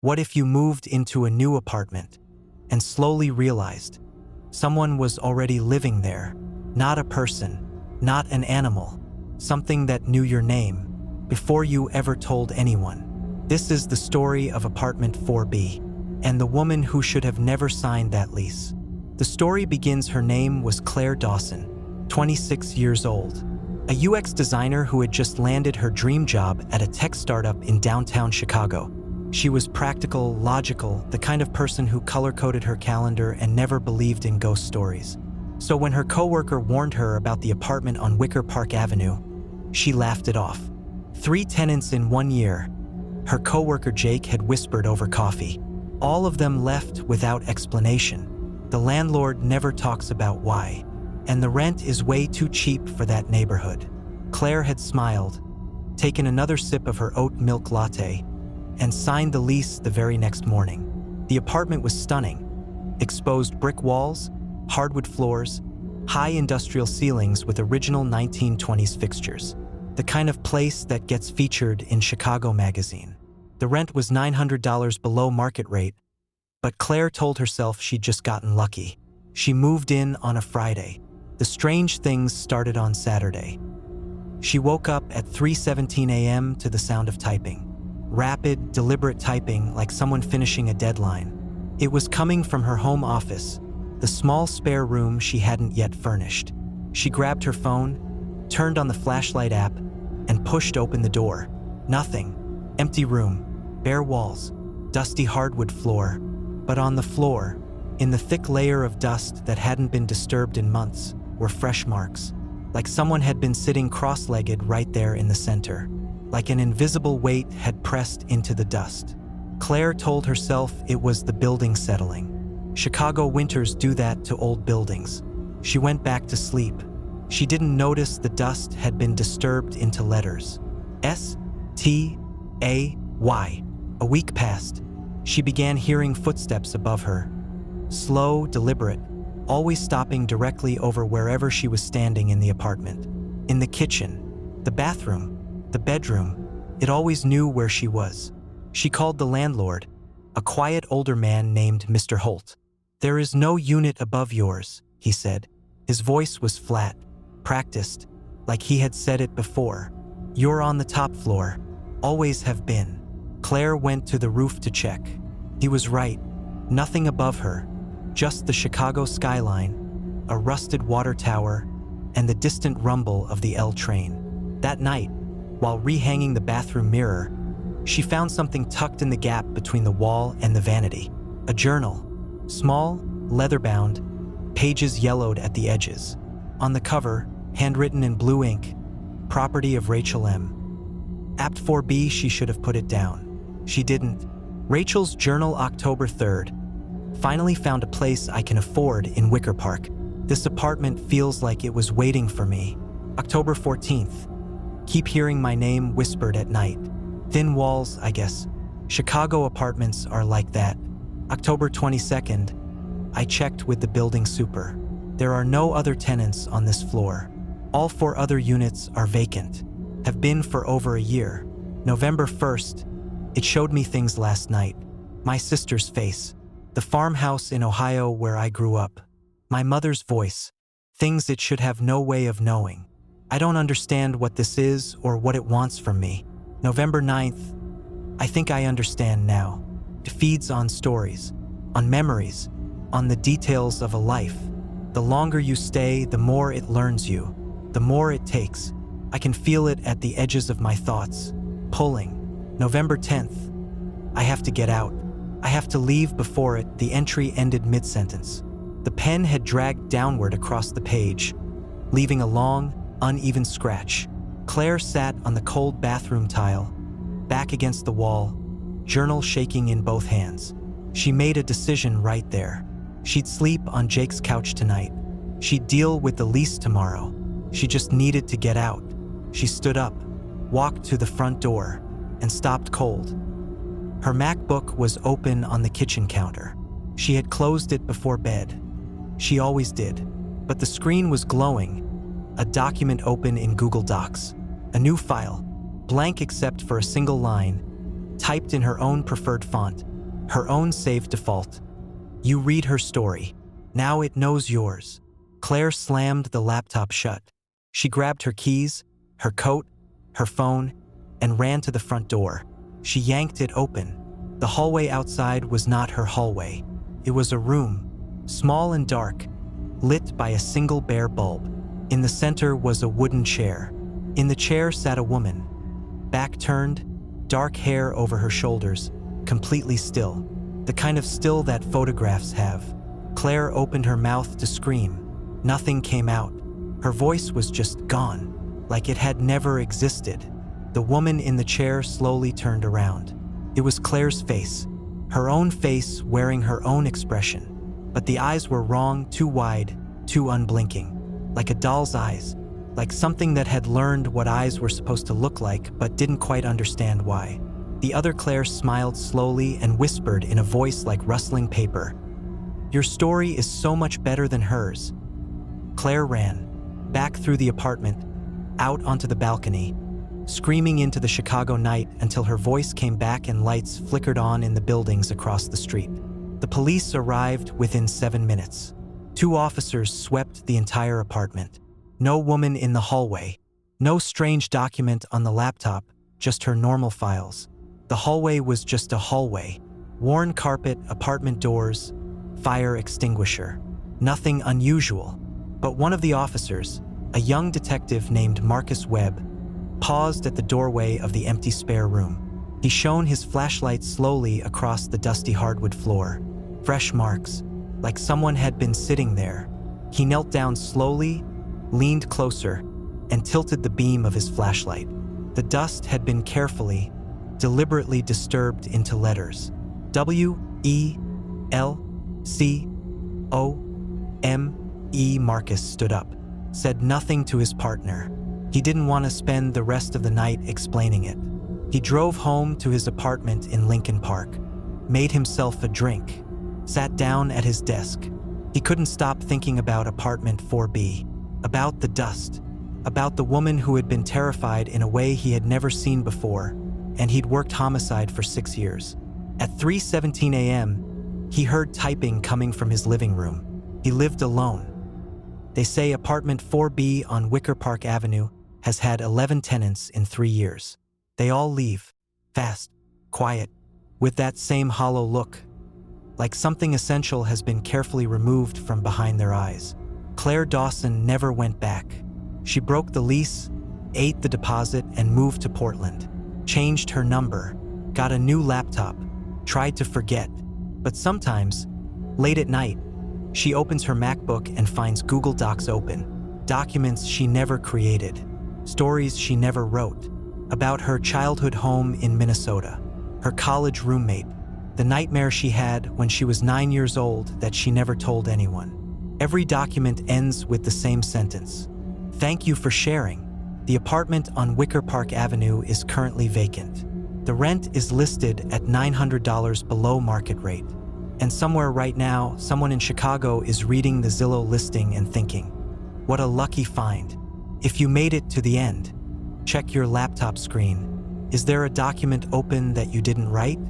What if you moved into a new apartment and slowly realized someone was already living there? Not a person, not an animal, something that knew your name before you ever told anyone. This is the story of apartment 4B and the woman who should have never signed that lease. The story begins. Her name was Claire Dawson, 26 years old, a UX designer who had just landed her dream job at a tech startup in downtown Chicago. She was practical, logical, the kind of person who color-coded her calendar and never believed in ghost stories. So when her coworker warned her about the apartment on Wicker Park Avenue, she laughed it off. 3 tenants in 1 year, her coworker Jake had whispered over coffee. All of them left without explanation. The landlord never talks about why, and the rent is way too cheap for that neighborhood. Claire had smiled, taken another sip of her oat milk latte, and signed the lease the very next morning. The apartment was stunning. Exposed brick walls, hardwood floors, high industrial ceilings with original 1920s fixtures. The kind of place that gets featured in Chicago Magazine. The rent was $900 below market rate, but Claire told herself she'd just gotten lucky. She moved in on a Friday. The strange things started on Saturday. She woke up at 3:17 a.m. to the sound of typing. Rapid, deliberate typing like someone finishing a deadline. It was coming from her home office, the small spare room she hadn't yet furnished. She grabbed her phone, turned on the flashlight app, and pushed open the door. Nothing. Empty room, bare walls, dusty hardwood floor. But on the floor, in the thick layer of dust that hadn't been disturbed in months, were fresh marks. Like someone had been sitting cross-legged right there in the center. Like an invisible weight had pressed into the dust. Claire told herself it was the building settling. Chicago winters do that to old buildings. She went back to sleep. She didn't notice the dust had been disturbed into letters. S-T-A-Y. A week passed. She began hearing footsteps above her. Slow, deliberate, always stopping directly over wherever she was standing in the apartment. In the kitchen, the bathroom, the bedroom, it always knew where she was. She called the landlord, a quiet older man named Mr. Holt. "There is no unit above yours," he said. His voice was flat, practiced, like he had said it before. "You're on the top floor, always have been." Claire went to the roof to check. He was right. Nothing above her, just the Chicago skyline, a rusted water tower, and the distant rumble of the L train. That night, while rehanging the bathroom mirror, she found something tucked in the gap between the wall and the vanity. A journal. Small, leather-bound, pages yellowed at the edges. On the cover, handwritten in blue ink, "Property of Rachel M." Apt 4B, she should have put it down. She didn't. Rachel's journal, October 3rd. "Finally found a place I can afford in Wicker Park. This apartment feels like it was waiting for me." October 14th. "Keep hearing my name whispered at night. Thin walls, I guess. Chicago apartments are like that." October 22nd. "I checked with the building super. There are no other tenants on this floor. All 4 other units are vacant. Have been for over a year." November 1st. "It showed me things last night. My sister's face. The farmhouse in Ohio where I grew up. My mother's voice. Things it should have no way of knowing. I don't understand what this is or what it wants from me." November 9th. "I think I understand now. It feeds on stories, on memories, on the details of a life. The longer you stay, the more it learns you, the more it takes. I can feel it at the edges of my thoughts, pulling." November 10th. "I have to get out. I have to leave before it." The entry ended mid-sentence. The pen had dragged downward across the page, leaving a long, uneven scratch. Claire sat on the cold bathroom tile, back against the wall, journal shaking in both hands. She made a decision right there. She'd sleep on Jake's couch tonight. She'd deal with the lease tomorrow. She just needed to get out. She stood up, walked to the front door, and stopped cold. Her MacBook was open on the kitchen counter. She had closed it before bed. She always did. But the screen was glowing, a document open in Google Docs. A new file, blank except for a single line, typed in her own preferred font. Her own saved default. You read her story. Now it knows yours. Claire slammed the laptop shut. She grabbed her keys, her coat, her phone, and ran to the front door. She yanked it open. The hallway outside was not her hallway. It was a room, small and dark, lit by a single bare bulb. In the center was a wooden chair. In the chair sat a woman, back turned, dark hair over her shoulders, completely still, the kind of still that photographs have. Claire opened her mouth to scream. Nothing came out. Her voice was just gone, like it had never existed. The woman in the chair slowly turned around. It was Claire's face, her own face wearing her own expression. But the eyes were wrong, too wide, too unblinking, like a doll's eyes, like something that had learned what eyes were supposed to look like but didn't quite understand why. The other Claire smiled slowly and whispered in a voice like rustling paper, "Your story is so much better than hers." Claire ran, back through the apartment, out onto the balcony, screaming into the Chicago night until her voice came back and lights flickered on in the buildings across the street. The police arrived within 7 minutes. 2 officers swept the entire apartment. No woman in the hallway, no strange document on the laptop, just her normal files. The hallway was just a hallway. Worn carpet, apartment doors, fire extinguisher. Nothing unusual. But one of the officers, a young detective named Marcus Webb, paused at the doorway of the empty spare room. He shone his flashlight slowly across the dusty hardwood floor. Fresh marks, like someone had been sitting there. He knelt down slowly, leaned closer, and tilted the beam of his flashlight. The dust had been carefully, deliberately disturbed into letters. W-E-L-C-O-M-E. Marcus stood up, said nothing to his partner. He didn't want to spend the rest of the night explaining it. He drove home to his apartment in Lincoln Park, made himself a drink, sat down at his desk. He couldn't stop thinking about apartment 4B, about the dust, about the woman who had been terrified in a way he had never seen before, and he'd worked homicide for 6 years. At 3:17 a.m., he heard typing coming from his living room. He lived alone. They say apartment 4B on Wicker Park Avenue has had 11 tenants in 3 years. They all leave, fast, quiet, with that same hollow look, like something essential has been carefully removed from behind their eyes. Claire Dawson never went back. She broke the lease, ate the deposit, and moved to Portland. Changed her number, got a new laptop, tried to forget. But sometimes, late at night, she opens her MacBook and finds Google Docs open. Documents she never created, stories she never wrote, about her childhood home in Minnesota, her college roommate, the nightmare she had when she was 9 years old that she never told anyone. Every document ends with the same sentence: "Thank you for sharing. The apartment on Wicker Park Avenue is currently vacant. The rent is listed at $900 below market rate. And somewhere right now, someone in Chicago is reading the Zillow listing and thinking, what a lucky find. If you made it to the end, check your laptop screen. Is there a document open that you didn't write?